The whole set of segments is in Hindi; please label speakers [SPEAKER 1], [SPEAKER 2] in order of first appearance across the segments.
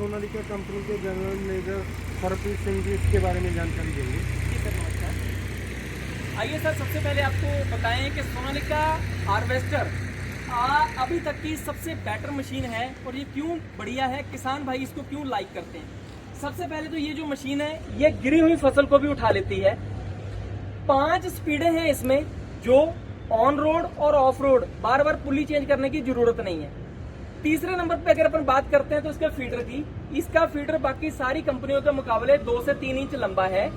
[SPEAKER 1] सोनालिका कंपनी के जनरल मैनेजर हरप्रीत सिंह जी इसके बारे में जानकारी देंगे।
[SPEAKER 2] जी सर, नमस्कार। आइए सर, सबसे पहले आपको बताएं कि सोनालिका हार्वेस्टर अभी तक की सबसे बेटर मशीन है और ये क्यों बढ़िया है, किसान भाई इसको क्यों लाइक करते हैं। सबसे पहले तो ये जो मशीन है ये गिरी हुई फसल को भी उठा लेती है। 5 स्पीडें हैं इसमें, जो ऑन रोड और of road bar bar pulley change करने की जरूरत नहीं है। तीसरे नंबर पे अगर अपन बात करते हैं तो इसके फीडर की, इसका फीडर बाकी सारी कंपनियों के मुकाबले 2 से 3 इंच लंबा है,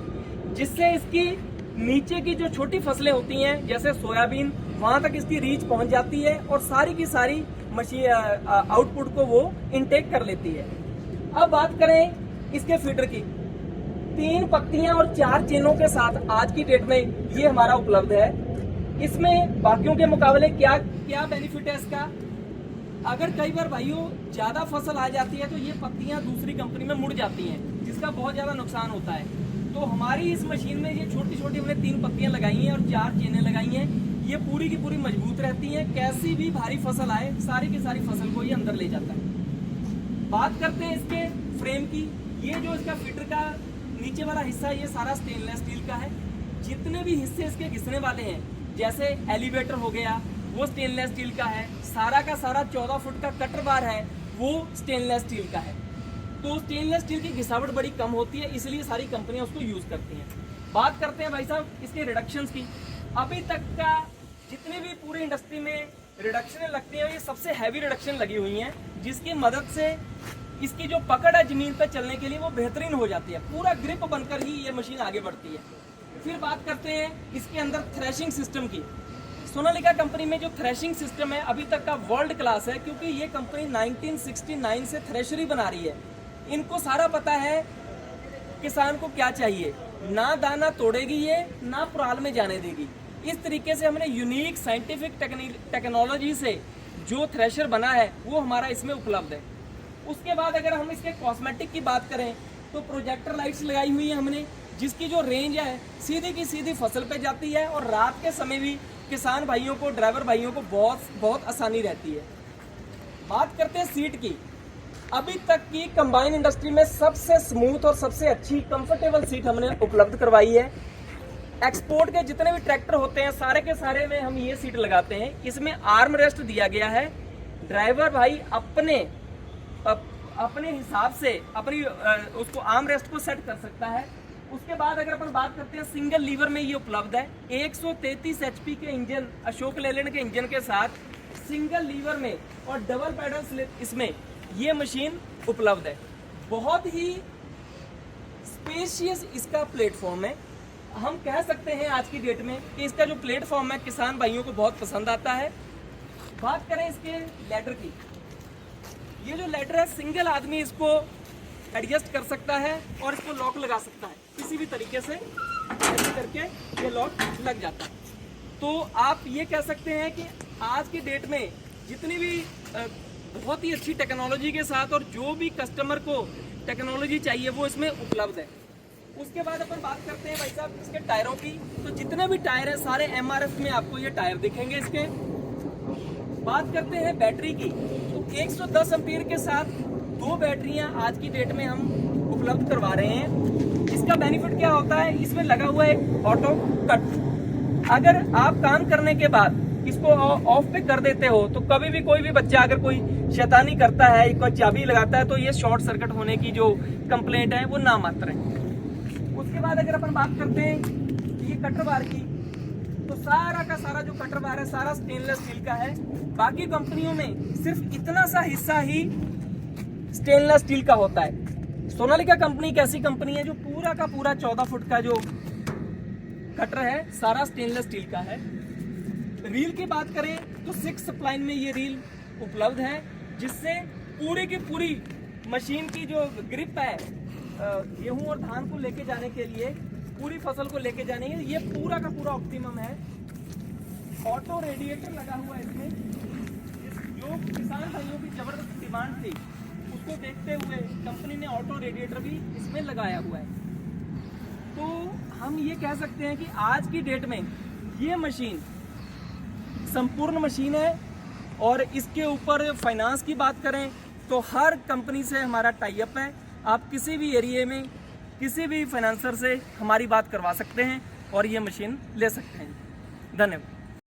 [SPEAKER 2] जिससे इसकी नीचे की जो छोटी फसलें होती हैं जैसे सोयाबीन, वहां तक इसकी रीच पहुंच जाती है और सारी की सारी मशीन आउटपुट को वो इनटेक कर लेती है। अब बात करें इसके फीडर की, 3 पत्तियां और 4 चेनों के साथ आज की डेट में ये हमारा उपलब्ध है। इसमें बाकियों के मुकाबले क्या क्या बेनिफिट है इसका। अगर कई बार भाइयों ज्यादा फसल आ जाती है तो ये पत्तियां दूसरी कंपनी में मुड़ जाती हैं, जिसका बहुत ज्यादा नुकसान होता है। तो हमारी इस मशीन में ये छोटी छोटी हमने 3 पत्तियां लगाई हैं और 4 चेनें लगाई हैं। ये पूरी की पूरी मजबूत रहती हैं, कैसी भी भारी फसल आए सारी की सारी फसल को ये अंदर ले जाता है। बात करते हैं इसके फ्रेम की। ये जो इसका फीडर का नीचे वाला हिस्सा है ये सारा स्टेनलेस स्टील का है। जितने भी हिस्से इसके घिसने वाले हैं जैसे एलिवेटर हो गया वो स्टेनलेस स्टील का है, सारा का सारा 14 फुट का कटर बार है वो स्टेनलेस स्टील का है। तो स्टेनलेस स्टील की घिसावट बड़ी कम होती है, इसलिए सारी कंपनियां उसको यूज करती हैं। बात करते हैं भाई साहब इसके रिडक्शंस की। अभी तक का जितनी भी पूरी इंडस्ट्री में रिडक्शन लगती है ये सबसे हैवी रिडक्शन लगी हुई हैं, जिसकी मदद से इसकी जो पकड़ है जमीन पर चलने के लिए वो बेहतरीन हो जाती है। पूरा ग्रिप बनकर ही ये मशीन आगे बढ़ती है। फिर बात करते हैं इसके अंदर थ्रेशिंग सिस्टम की। सोनालिका कंपनी में जो थ्रेशिंग सिस्टम है अभी तक का वर्ल्ड क्लास है, क्योंकि ये कंपनी 1969 से थ्रेशरी बना रही है। इनको सारा पता है किसान को क्या चाहिए, ना दाना तोड़ेगी ये ना पुराल में जाने देगी। इस तरीके से हमने यूनिक साइंटिफिक टेक्नोलॉजी से जो थ्रेशर बना है वो हमारा इसमें उपलब्ध है। उसके बाद अगर हम इसके कॉस्मेटिक की बात करें तो प्रोजेक्टर लाइट्स लगाई हुई है हमने, जिसकी जो रेंज है सीधी की सीधी फसल पे जाती है और रात के समय भी किसान भाइयों को, ड्राइवर भाइयों को बहुत आसानी रहती है। बात करते हैं सीट की। अभी तक की कंबाइन इंडस्ट्री में सबसे स्मूथ और सबसे अच्छी कंफर्टेबल सीट हमने उपलब्ध करवाई है। एक्सपोर्ट के जितने भी ट्रैक्टर होते हैं सारे के सारे में हम ये सीट लगाते हैं। इसमें आर्म रेस्ट दिया गया है, ड्राइवर भाई अपने हिसाब से अपनी उसको आर्म रेस्ट को सेट कर सकता है। उसके बाद अगर अपन बात करते हैं सिंगल लीवर में ये उपलब्ध है। 133 HP के इंजन, अशोक लेलैंड के इंजन के साथ सिंगल लीवर में और डबल पैडल इसमें ये मशीन उपलब्ध है। बहुत ही स्पेशियस इसका प्लेटफॉर्म है। हम कह सकते हैं आज की डेट में कि इसका जो प्लेटफॉर्म है किसान भाइयों को बहुत पसंद आता है। बात करें इसके लैडर की, ये जो लैडर है सिंगल आदमी इसको एडजस्ट कर सकता है और इसको लॉक लगा सकता है किसी भी तरीके से, ऐसे करके ये लॉक लग जाता है। तो आप ये कह सकते हैं कि आज की डेट में जितनी भी बहुत ही अच्छी टेक्नोलॉजी के साथ और जो भी कस्टमर को टेक्नोलॉजी चाहिए वो इसमें उपलब्ध है। उसके बाद अपन बात करते हैं भाई साहब इसके टायरों की। तो जितने भी टायर हैं सारे MRF में आपको ये टायर दिखेंगे इसके। बात करते हैं बैटरी की, तो 110 एम्पीयर के साथ 2 बैटरियां आज की डेट में हम उपलब्ध करवा रहे हैं। इसका बेनिफिट क्या होता है, इसमें लगा हुआ है ऑटो कट। अगर आप काम करने के बाद इसको ऑफ पे कर देते हो तो कभी भी कोई भी बच्चा अगर कोई शैतानी करता है, कोई चाबी लगाता है तो ये शॉर्ट सर्किट होने की जो कंप्लेंट है वो ना मात्र है। उसके बाद अगर अपन बात करते हैं ये कटर बार की, तो सारा का सारा जो कटर बार है सारा स्टेनलेस स्टील का है। बाकी कंपनियों में सिर्फ इतना सा हिस्सा ही स्टेनलेस स्टील का होता है। सोनालिका कंपनी एक ऐसी कंपनी है जो पूरा का पूरा 14 फुट का जो कटर है सारा स्टेनलेस स्टील का है। रील की बात करें तो 6 स्प्लाइन में ये रील उपलब्ध है, जिससे पूरी की पूरी मशीन की जो ग्रिप है गेहूं और धान को लेके जाने के लिए, पूरी फसल को लेके जाने के लिए ये पूरा का पूरा ऑप्टिमम है। ऑटो रेडिएटर लगा हुआ है इसमें, जो किसान भाइयों की जबरदस्त डिमांड थी उसको देखते हुए कंपनी ने ऑटो रेडिएटर भी इसमें लगाया हुआ है। तो हम ये कह सकते हैं कि आज की डेट में ये मशीन संपूर्ण मशीन है। और इसके ऊपर फाइनेंस की बात करें तो हर कंपनी से हमारा टाई अप है। आप किसी भी एरिया में किसी भी फाइनेंसर से हमारी बात करवा सकते हैं और ये मशीन ले सकते हैं। धन्यवाद।